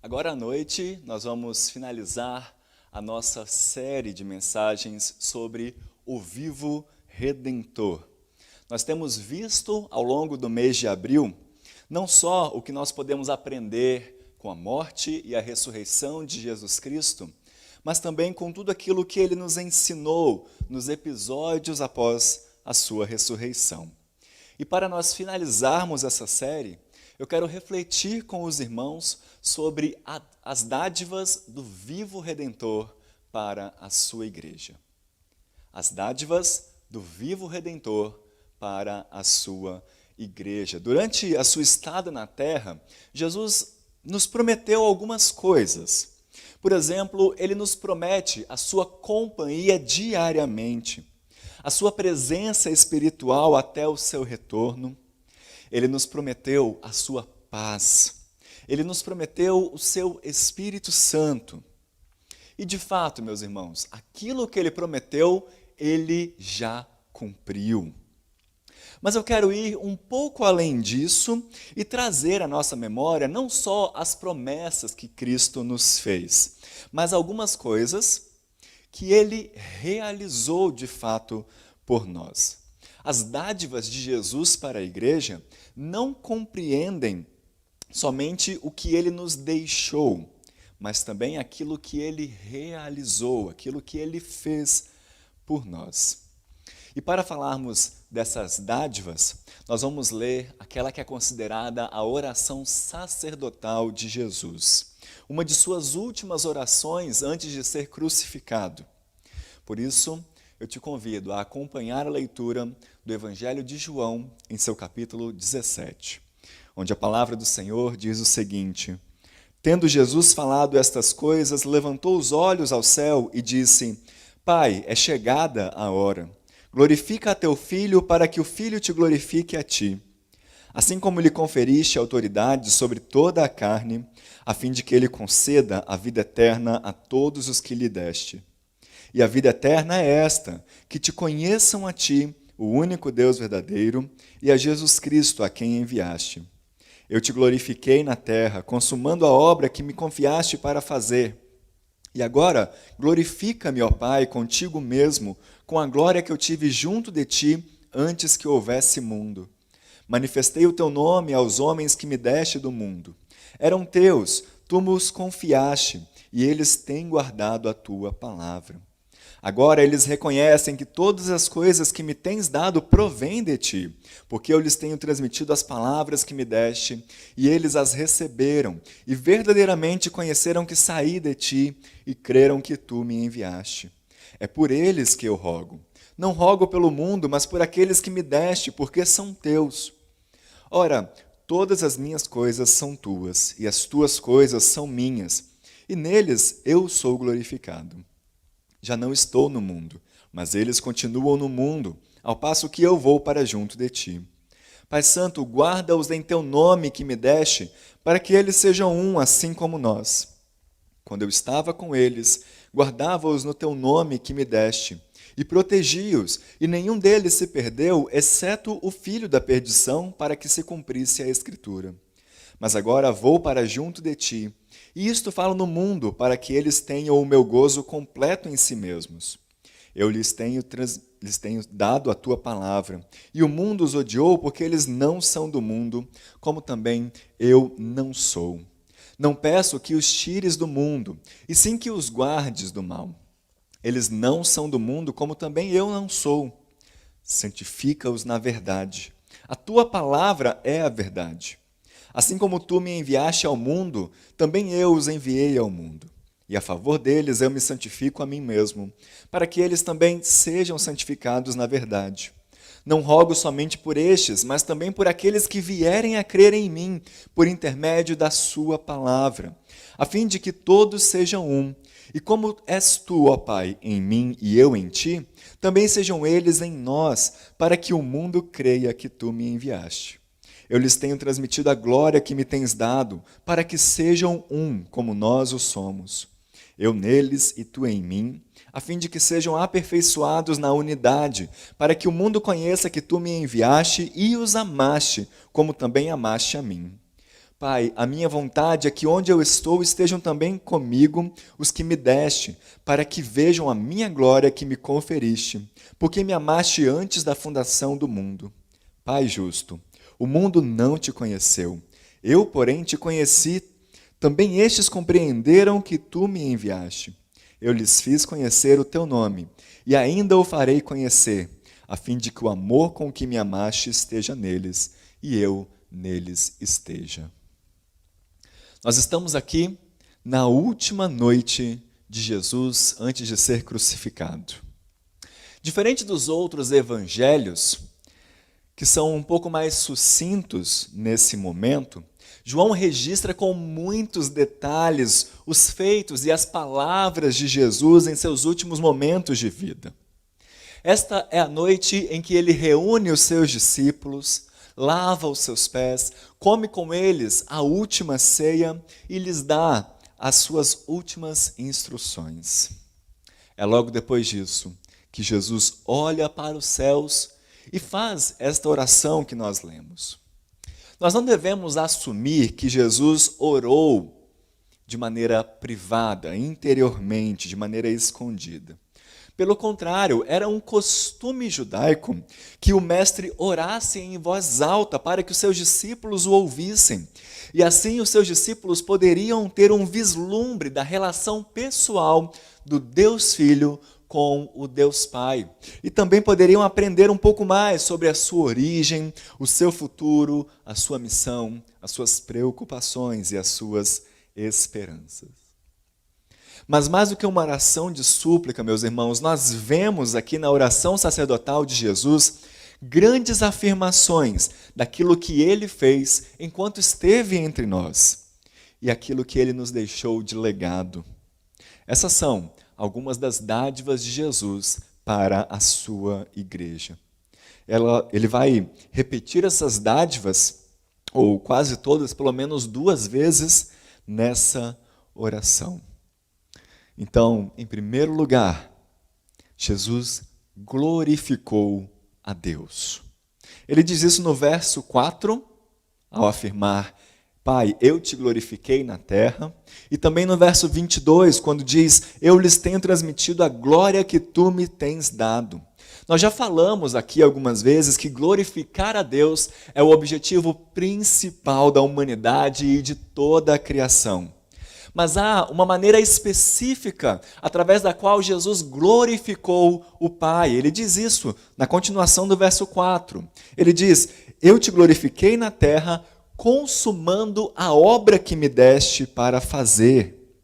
Agora à noite, nós vamos finalizar a nossa série de mensagens sobre o vivo Redentor. Nós temos visto ao longo do mês de abril, não só o que nós podemos aprender com a morte e a ressurreição de Jesus Cristo, mas também com tudo aquilo que ele nos ensinou nos episódios após a sua ressurreição. E para nós finalizarmos essa série, eu quero refletir com os irmãos sobre as dádivas do vivo Redentor para a sua igreja. As dádivas do vivo Redentor para a sua igreja. Durante a sua estada na terra, Jesus nos prometeu algumas coisas. Por exemplo, ele nos promete a sua companhia diariamente, a sua presença espiritual até o seu retorno. Ele nos prometeu a sua paz. Ele nos prometeu o seu Espírito Santo. E de fato, meus irmãos, aquilo que ele prometeu, ele já cumpriu. Mas eu quero ir um pouco além disso e trazer à nossa memória não só as promessas que Cristo nos fez, mas algumas coisas que ele realizou de fato por nós. As dádivas de Jesus para a igreja não compreendem somente o que ele nos deixou, mas também aquilo que ele realizou, aquilo que ele fez por nós. E para falarmos dessas dádivas, nós vamos ler aquela que é considerada a oração sacerdotal de Jesus, uma de suas últimas orações antes de ser crucificado. Por isso, eu te convido a acompanhar a leitura do Evangelho de João em seu capítulo 17, onde a palavra do Senhor diz o seguinte: Tendo Jesus falado estas coisas, levantou os olhos ao céu e disse: Pai, é chegada a hora. Glorifica a teu Filho, para que o Filho te glorifique a ti. Assim como lhe conferiste autoridade sobre toda a carne, a fim de que ele conceda a vida eterna a todos os que lhe deste. E a vida eterna é esta, que te conheçam a ti, o único Deus verdadeiro, e a Jesus Cristo, a quem enviaste. Eu te glorifiquei na terra, consumando a obra que me confiaste para fazer. E agora, glorifica-me, ó Pai, contigo mesmo, com a glória que eu tive junto de ti antes que houvesse mundo. Manifestei o teu nome aos homens que me deste do mundo. Eram teus, tu me-os confiaste, e eles têm guardado a tua palavra. Agora eles reconhecem que todas as coisas que me tens dado provêm de ti, porque eu lhes tenho transmitido as palavras que me deste, e eles as receberam, e verdadeiramente conheceram que saí de ti, e creram que tu me enviaste. É por eles que eu rogo. Não rogo pelo mundo, mas por aqueles que me deste, porque são teus. Ora, todas as minhas coisas são tuas, e as tuas coisas são minhas, e neles eu sou glorificado. Já não estou no mundo, mas eles continuam no mundo, ao passo que eu vou para junto de ti. Pai Santo, guarda-os em teu nome que me deste, para que eles sejam um, assim como nós. Quando eu estava com eles, guardava-os no teu nome que me deste, e protegi-os, e nenhum deles se perdeu, exceto o filho da perdição, para que se cumprisse a Escritura. Mas agora vou para junto de ti, e isto falo no mundo, para que eles tenham o meu gozo completo em si mesmos. Eu lhes tenho dado a tua palavra, e o mundo os odiou, porque eles não são do mundo, como também eu não sou. Não peço que os tires do mundo, e sim que os guardes do mal. Eles não são do mundo, como também eu não sou. Santifica-os na verdade. A tua palavra é a verdade. Assim como tu me enviaste ao mundo, também eu os enviei ao mundo. E a favor deles eu me santifico a mim mesmo, para que eles também sejam santificados na verdade. Não rogo somente por estes, mas também por aqueles que vierem a crer em mim, por intermédio da sua palavra, a fim de que todos sejam um. E como és tu, ó Pai, em mim e eu em ti, também sejam eles em nós, para que o mundo creia que tu me enviaste. Eu lhes tenho transmitido a glória que me tens dado, para que sejam um, como nós o somos. Eu neles e tu em mim, a fim de que sejam aperfeiçoados na unidade, para que o mundo conheça que tu me enviaste e os amaste, como também amaste a mim. Pai, a minha vontade é que onde eu estou estejam também comigo os que me deste, para que vejam a minha glória que me conferiste, porque me amaste antes da fundação do mundo. Pai justo, o mundo não te conheceu, eu, porém, te conheci. Também estes compreenderam que tu me enviaste. Eu lhes fiz conhecer o teu nome, e ainda o farei conhecer, a fim de que o amor com que me amaste esteja neles, e eu neles esteja. Nós estamos aqui na última noite de Jesus antes de ser crucificado. Diferente dos outros evangelhos, que são um pouco mais sucintos nesse momento, João registra com muitos detalhes os feitos e as palavras de Jesus em seus últimos momentos de vida. Esta é a noite em que ele reúne os seus discípulos, lava os seus pés, come com eles a última ceia e lhes dá as suas últimas instruções. É logo depois disso que Jesus olha para os céus e faz esta oração que nós lemos. Nós não devemos assumir que Jesus orou de maneira privada, interiormente, de maneira escondida. Pelo contrário, era um costume judaico que o mestre orasse em voz alta para que os seus discípulos o ouvissem. E assim os seus discípulos poderiam ter um vislumbre da relação pessoal do Deus Filho com o Deus Pai. E também poderiam aprender um pouco mais sobre a sua origem, o seu futuro, a sua missão, as suas preocupações e as suas esperanças. Mas mais do que uma oração de súplica, meus irmãos, nós vemos aqui na oração sacerdotal de Jesus grandes afirmações daquilo que ele fez enquanto esteve entre nós e aquilo que ele nos deixou de legado. Essas são algumas das dádivas de Jesus para a sua igreja. Ele vai repetir essas dádivas, ou quase todas, pelo menos 2 vezes nessa oração. Então, em primeiro lugar, Jesus glorificou a Deus. Ele diz isso no verso 4, ao afirmar: Pai, eu te glorifiquei na terra. E também no verso 22, quando diz: eu lhes tenho transmitido a glória que tu me tens dado. Nós já falamos aqui algumas vezes que glorificar a Deus é o objetivo principal da humanidade e de toda a criação. Mas há uma maneira específica através da qual Jesus glorificou o Pai. Ele diz isso na continuação do verso 4. Ele diz: eu te glorifiquei na terra, consumando a obra que me deste para fazer.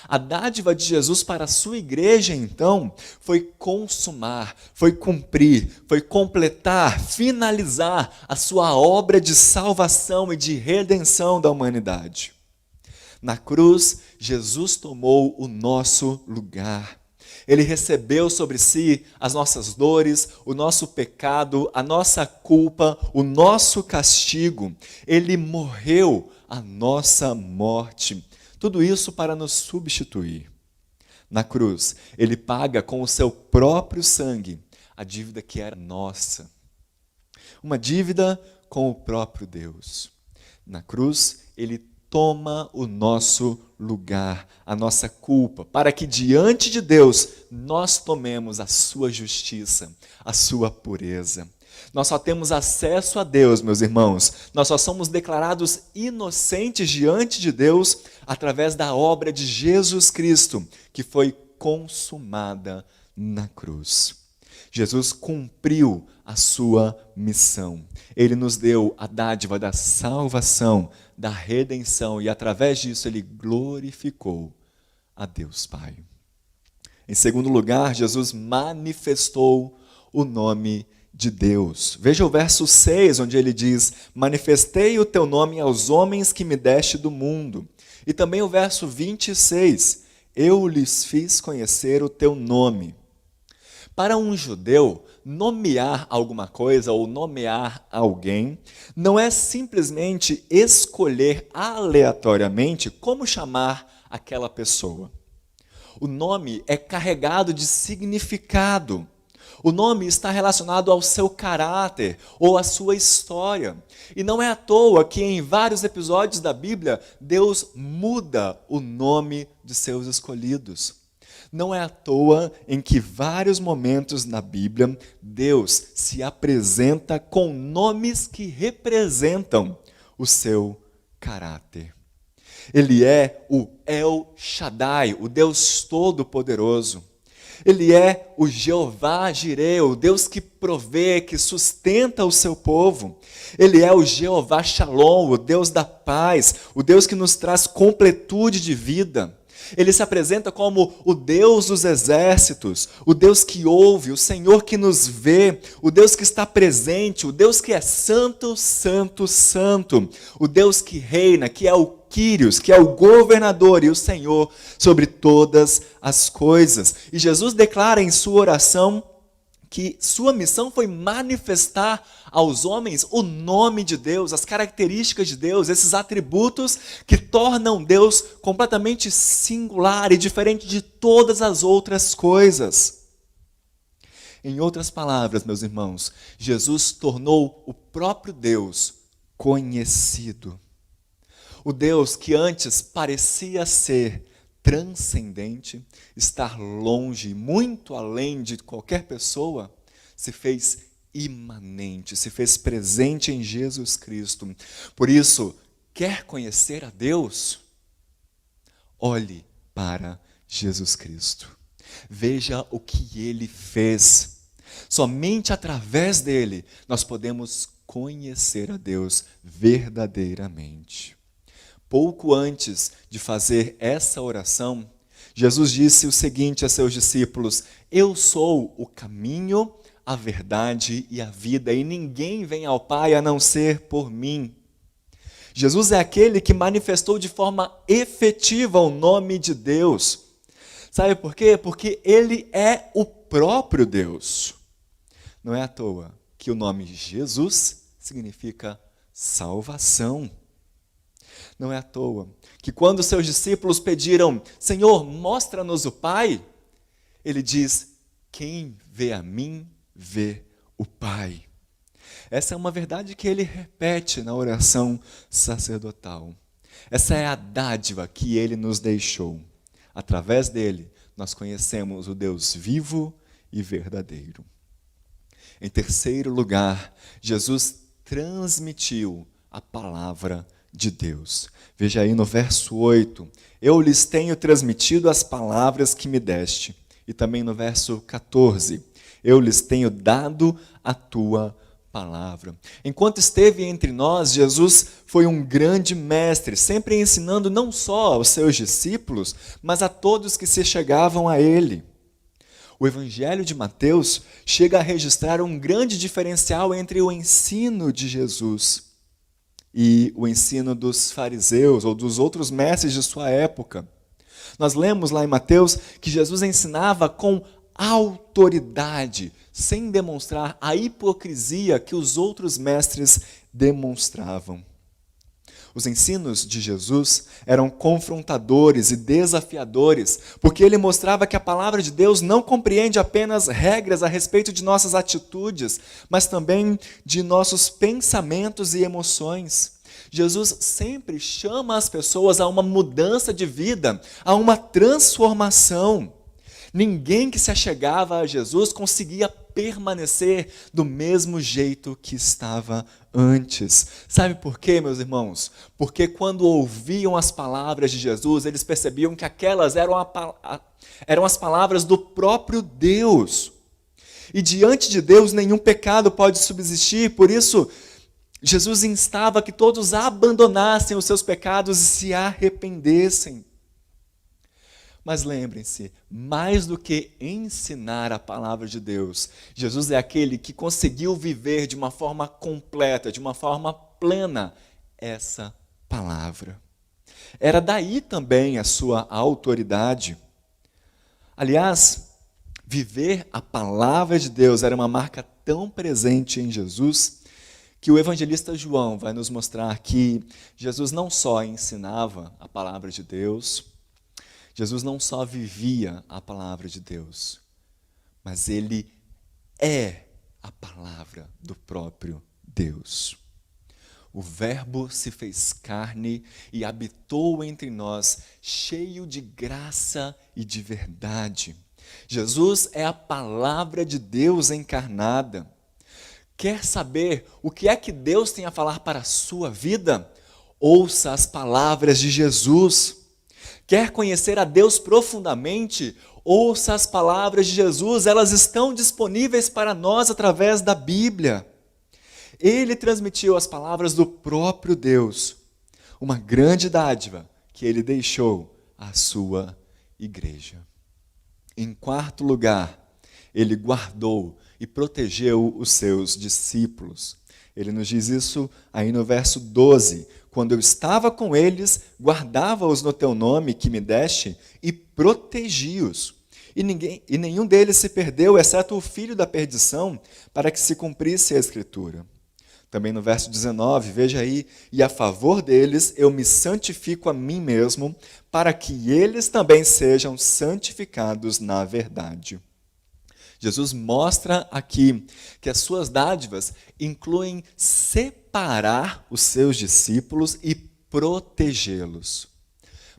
A dádiva de Jesus para a sua igreja, então, foi consumar, foi cumprir, foi completar, finalizar a sua obra de salvação e de redenção da humanidade. Na cruz, Jesus tomou o nosso lugar. Ele recebeu sobre si as nossas dores, o nosso pecado, a nossa culpa, o nosso castigo. Ele morreu a nossa morte. Tudo isso para nos substituir. Na cruz, ele paga com o seu próprio sangue a dívida que era nossa. Uma dívida com o próprio Deus. Na cruz, ele toma o nosso lugar, a nossa culpa, para que diante de Deus nós tomemos a sua justiça, a sua pureza. Nós só temos acesso a Deus, meus irmãos. Nós só somos declarados inocentes diante de Deus através da obra de Jesus Cristo, que foi consumada na cruz. Jesus cumpriu a sua missão. Ele nos deu a dádiva da salvação, da redenção, e através disso ele glorificou a Deus Pai. Em segundo lugar, Jesus manifestou o nome de Deus. Veja o verso 6, onde ele diz: manifestei o teu nome aos homens que me deste do mundo. E também o verso 26, eu lhes fiz conhecer o teu nome. Para um judeu, nomear alguma coisa ou nomear alguém não é simplesmente escolher aleatoriamente como chamar aquela pessoa. O nome é carregado de significado. O nome está relacionado ao seu caráter ou à sua história. E não é à toa que em vários episódios da Bíblia, Deus muda o nome de seus escolhidos. Não é à toa em que vários momentos na Bíblia, Deus se apresenta com nomes que representam o seu caráter. Ele é o El Shaddai, o Deus Todo-Poderoso. Ele é o Jeová Jireh, o Deus que provê, que sustenta o seu povo. Ele é o Jeová Shalom, o Deus da paz, o Deus que nos traz completude de vida. Ele se apresenta como o Deus dos exércitos, o Deus que ouve, o Senhor que nos vê, o Deus que está presente, o Deus que é santo, santo, santo, o Deus que reina, que é o Quírios, que é o governador e o Senhor sobre todas as coisas. E Jesus declara em sua oração que sua missão foi manifestar aos homens o nome de Deus, as características de Deus, esses atributos que tornam Deus completamente singular e diferente de todas as outras coisas. Em outras palavras, meus irmãos, Jesus tornou o próprio Deus conhecido. O Deus que antes parecia ser transcendente, estar longe, muito além de qualquer pessoa, se fez imanente, se fez presente em Jesus Cristo. Por isso, quer conhecer a Deus? Olhe para Jesus Cristo. Veja o que Ele fez. Somente através dele nós podemos conhecer a Deus verdadeiramente. Pouco antes de fazer essa oração, Jesus disse o seguinte a seus discípulos: eu sou o caminho, a verdade e a vida, e ninguém vem ao Pai a não ser por mim. Jesus é aquele que manifestou de forma efetiva o nome de Deus. Sabe por quê? Porque Ele é o próprio Deus. Não é à toa que o nome Jesus significa salvação. Não é à toa que quando seus discípulos pediram: Senhor, mostra-nos o Pai, Ele diz: quem vê a mim, vê o Pai. Essa é uma verdade que Ele repete na oração sacerdotal. Essa é a dádiva que Ele nos deixou. Através dele, nós conhecemos o Deus vivo e verdadeiro. Em terceiro lugar, Jesus transmitiu a palavra de Deus. Veja aí no verso 8, eu lhes tenho transmitido as palavras que me deste. E também no verso 14, eu lhes tenho dado a tua palavra. Enquanto esteve entre nós, Jesus foi um grande mestre, sempre ensinando não só aos seus discípulos, mas a todos que se chegavam a ele. O Evangelho de Mateus chega a registrar um grande diferencial entre o ensino de Jesus e o ensino dos fariseus ou dos outros mestres de sua época. Nós lemos lá em Mateus que Jesus ensinava com autoridade, sem demonstrar a hipocrisia que os outros mestres demonstravam. Os ensinos de Jesus eram confrontadores e desafiadores, porque ele mostrava que a palavra de Deus não compreende apenas regras a respeito de nossas atitudes, mas também de nossos pensamentos e emoções. Jesus sempre chama as pessoas a uma mudança de vida, a uma transformação. Ninguém que se achegava a Jesus conseguia permanecer do mesmo jeito que estava antes. Sabe por quê, meus irmãos? Porque quando ouviam as palavras de Jesus, eles percebiam que aquelas eram as palavras do próprio Deus. E diante de Deus nenhum pecado pode subsistir, por isso Jesus instava que todos abandonassem os seus pecados e se arrependessem. Mas lembrem-se, mais do que ensinar a palavra de Deus, Jesus é aquele que conseguiu viver de uma forma completa, de uma forma plena, essa palavra. Era daí também a sua autoridade. Aliás, viver a palavra de Deus era uma marca tão presente em Jesus, que o evangelista João vai nos mostrar que Jesus não só ensinava a palavra de Deus, Jesus não só vivia a palavra de Deus, mas ele é a palavra do próprio Deus. O Verbo se fez carne e habitou entre nós, cheio de graça e de verdade. Jesus é a palavra de Deus encarnada. Quer saber o que é que Deus tem a falar para a sua vida? Ouça as palavras de Jesus. Quer conhecer a Deus profundamente? Ouça as palavras de Jesus, elas estão disponíveis para nós através da Bíblia. Ele transmitiu as palavras do próprio Deus, uma grande dádiva que ele deixou à sua igreja. Em quarto lugar, ele guardou e protegeu os seus discípulos. Ele nos diz isso aí no verso 12. Quando eu estava com eles, guardava-os no teu nome que me deste e protegi-os. E nenhum deles se perdeu, exceto o filho da perdição, para que se cumprisse a Escritura. Também no verso 19, veja aí, e a favor deles eu me santifico a mim mesmo, para que eles também sejam santificados na verdade. Jesus mostra aqui que as suas dádivas incluem separar os seus discípulos e protegê-los.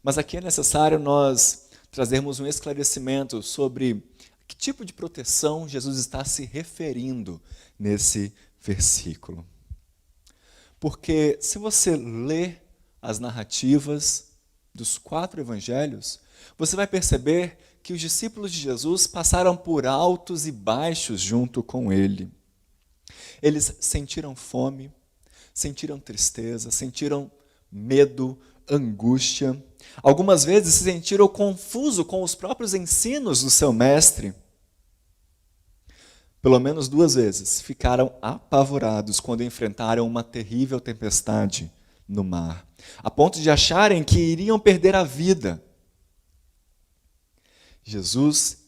Mas aqui é necessário nós trazermos um esclarecimento sobre que tipo de proteção Jesus está se referindo nesse versículo. Porque se você lê as narrativas dos 4 evangelhos, você vai perceber que os discípulos de Jesus passaram por altos e baixos junto com ele. Eles sentiram fome, sentiram tristeza, sentiram medo, angústia. Algumas vezes se sentiram confusos com os próprios ensinos do seu mestre. Pelo menos 2 vezes ficaram apavorados quando enfrentaram uma terrível tempestade no mar, a ponto de acharem que iriam perder a vida. Jesus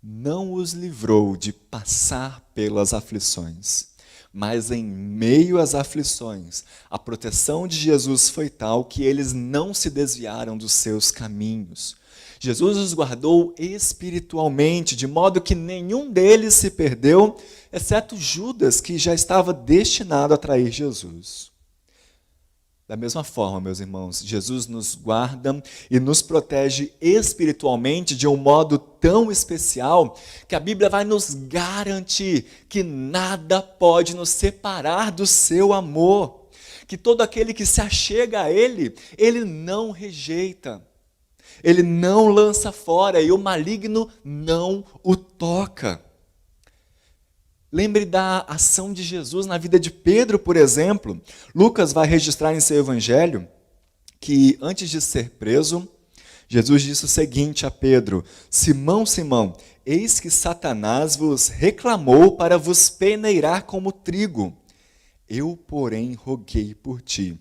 não os livrou de passar pelas aflições, mas em meio às aflições, a proteção de Jesus foi tal que eles não se desviaram dos seus caminhos. Jesus os guardou espiritualmente, de modo que nenhum deles se perdeu, exceto Judas, que já estava destinado a trair Jesus. Da mesma forma, meus irmãos, Jesus nos guarda e nos protege espiritualmente de um modo tão especial que a Bíblia vai nos garantir que nada pode nos separar do seu amor, que todo aquele que se achega a Ele, Ele não rejeita. Ele não lança fora e o maligno não o toca. Lembre da ação de Jesus na vida de Pedro, por exemplo. Lucas vai registrar em seu evangelho que antes de ser preso, Jesus disse o seguinte a Pedro: Simão, Simão, eis que Satanás vos reclamou para vos peneirar como trigo. Eu, porém, roguei por ti,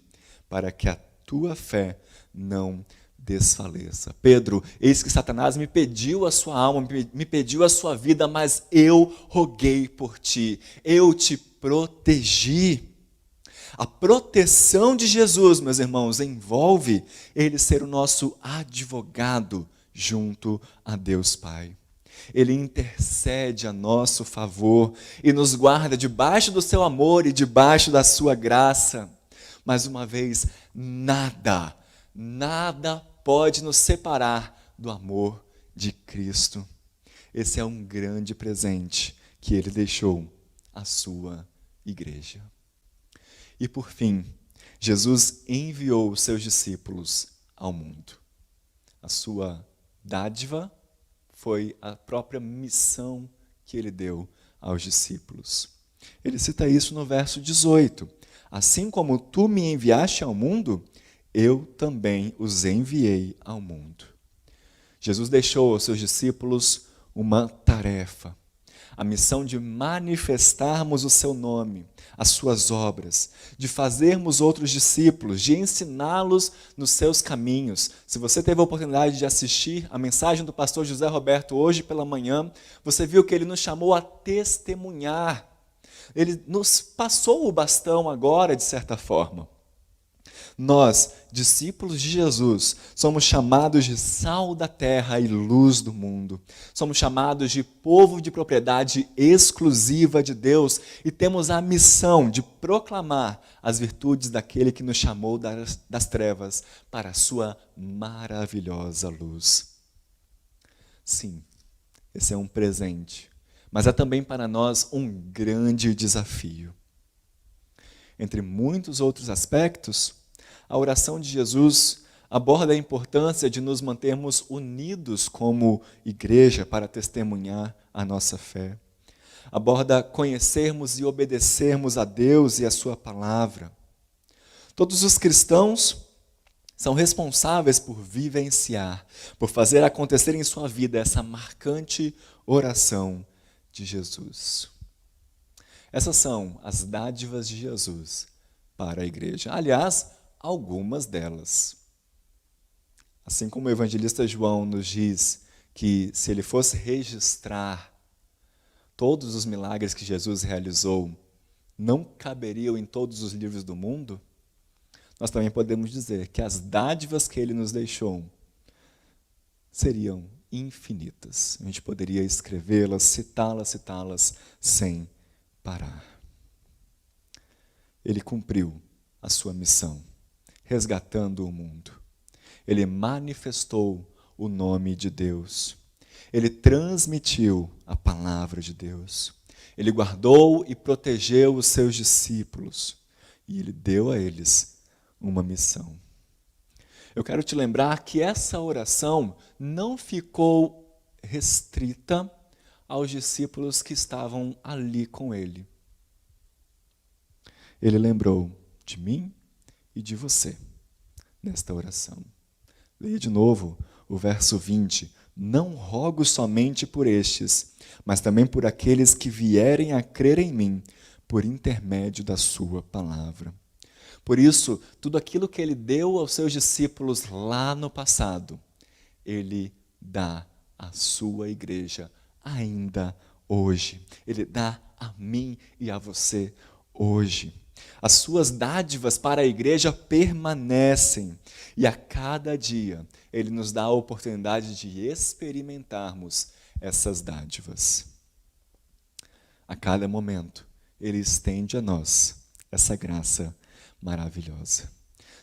para que a tua fé não desfaleça. Pedro, eis que Satanás me pediu a sua alma, me pediu a sua vida, mas eu roguei por ti, eu te protegi. A proteção de Jesus, meus irmãos, envolve ele ser o nosso advogado junto a Deus Pai. Ele intercede a nosso favor e nos guarda debaixo do seu amor e debaixo da sua graça. Mais uma vez, nada pode nos separar do amor de Cristo. Esse é um grande presente que ele deixou à sua igreja. E por fim, Jesus enviou os seus discípulos ao mundo. A sua dádiva foi a própria missão que ele deu aos discípulos. Ele cita isso no verso 18. Assim como tu me enviaste ao mundo, eu também os enviei ao mundo. Jesus deixou aos seus discípulos uma tarefa, a missão de manifestarmos o seu nome, as suas obras, de fazermos outros discípulos, de ensiná-los nos seus caminhos. Se você teve a oportunidade de assistir a mensagem do pastor José Roberto hoje pela manhã, você viu que ele nos chamou a testemunhar. Ele nos passou o bastão agora, de certa forma. Nós, discípulos de Jesus, somos chamados de sal da terra e luz do mundo. Somos chamados de povo de propriedade exclusiva de Deus e temos a missão de proclamar as virtudes daquele que nos chamou das trevas para a sua maravilhosa luz. Sim, esse é um presente, mas é também para nós um grande desafio. Entre muitos outros aspectos, a oração de Jesus aborda a importância de nos mantermos unidos como igreja para testemunhar a nossa fé. Aborda conhecermos e obedecermos a Deus e a sua palavra. Todos os cristãos são responsáveis por vivenciar, por fazer acontecer em sua vida essa marcante oração de Jesus. Essas são as dádivas de Jesus para a igreja. Aliás, algumas delas. Assim como o evangelista João nos diz que se ele fosse registrar todos os milagres que Jesus realizou, não caberiam em todos os livros do mundo, nós também podemos dizer que as dádivas que ele nos deixou seriam infinitas. A gente poderia escrevê-las, citá-las sem parar. Ele cumpriu a sua missão, resgatando o mundo. Ele manifestou o nome de Deus. Ele transmitiu a palavra de Deus. Ele guardou e protegeu os seus discípulos. E ele deu a eles uma missão. Eu quero te lembrar que essa oração não ficou restrita aos discípulos que estavam ali com ele. Ele lembrou de mim e de você nesta oração. Leia de novo o verso 20. Não rogo somente por estes, mas também por aqueles que vierem a crer em mim, por intermédio da sua palavra. Por isso, tudo aquilo que ele deu aos seus discípulos lá no passado, ele dá à sua igreja ainda hoje. Ele dá a mim e a você hoje. As suas dádivas para a igreja permanecem e a cada dia ele nos dá a oportunidade de experimentarmos essas dádivas. A cada momento ele estende a nós essa graça maravilhosa.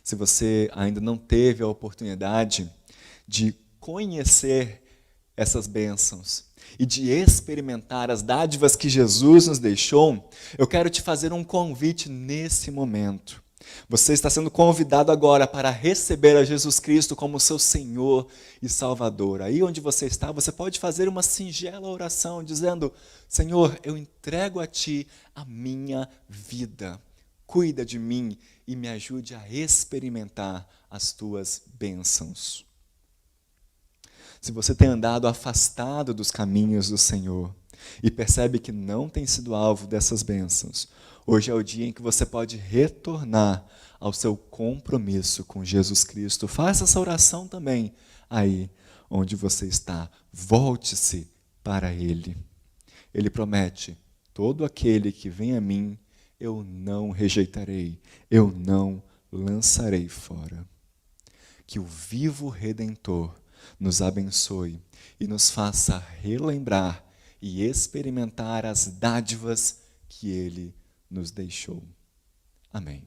Se você ainda não teve a oportunidade de conhecer essas bênçãos e de experimentar as dádivas que Jesus nos deixou, eu quero te fazer um convite nesse momento. Você está sendo convidado agora para receber a Jesus Cristo como seu Senhor e Salvador. Aí onde você está, você pode fazer uma singela oração dizendo: Senhor, eu entrego a Ti a minha vida. Cuida de mim e me ajude a experimentar as Tuas bênçãos. Se você tem andado afastado dos caminhos do Senhor e percebe que não tem sido alvo dessas bênçãos, hoje é o dia em que você pode retornar ao seu compromisso com Jesus Cristo. Faça essa oração também aí onde você está. Volte-se para Ele. Ele promete: todo aquele que vem a mim, eu não rejeitarei, eu não lançarei fora. Que o vivo Redentor nos abençoe e nos faça relembrar e experimentar as dádivas que Ele nos deixou. Amém.